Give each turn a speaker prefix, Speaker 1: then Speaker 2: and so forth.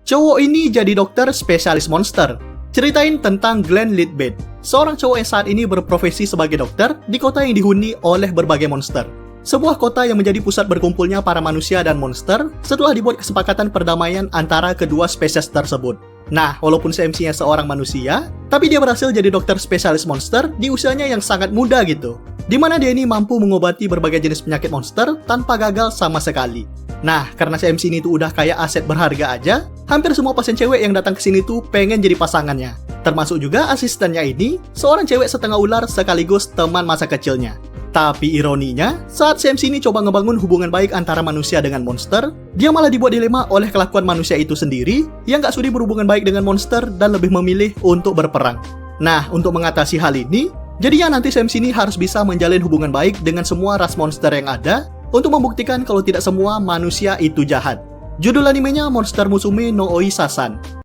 Speaker 1: Cowok ini jadi dokter spesialis monster. Ceritain tentang Glenn Lidbeth, seorang cowok yang saat ini berprofesi sebagai dokter di kota yang dihuni oleh berbagai monster. Sebuah kota yang menjadi pusat berkumpulnya para manusia dan monster setelah dibuat kesepakatan perdamaian antara kedua spesies tersebut. Nah, walaupun si MC-nya seorang manusia, tapi dia berhasil jadi dokter spesialis monster di usianya yang sangat muda gitu. Dimana dia ini mampu mengobati berbagai jenis penyakit monster tanpa gagal sama sekali. Nah, karena si MC ini tuh udah kayak aset berharga aja, hampir semua pasien cewek yang datang ke sini tuh pengen jadi pasangannya. Termasuk juga asistennya ini, seorang cewek setengah ular sekaligus teman masa kecilnya. Tapi ironinya, saat si MC ini coba ngebangun hubungan baik antara manusia dengan monster, dia malah dibuat dilema oleh kelakuan manusia itu sendiri yang gak sudi berhubungan baik dengan monster dan lebih memilih untuk berperang. Nah, untuk mengatasi hal ini, jadinya nanti si MC ini harus bisa menjalin hubungan baik dengan semua ras monster yang ada untuk membuktikan kalau tidak semua manusia itu jahat. Judul animenya Monster Musume no Oi Sasan.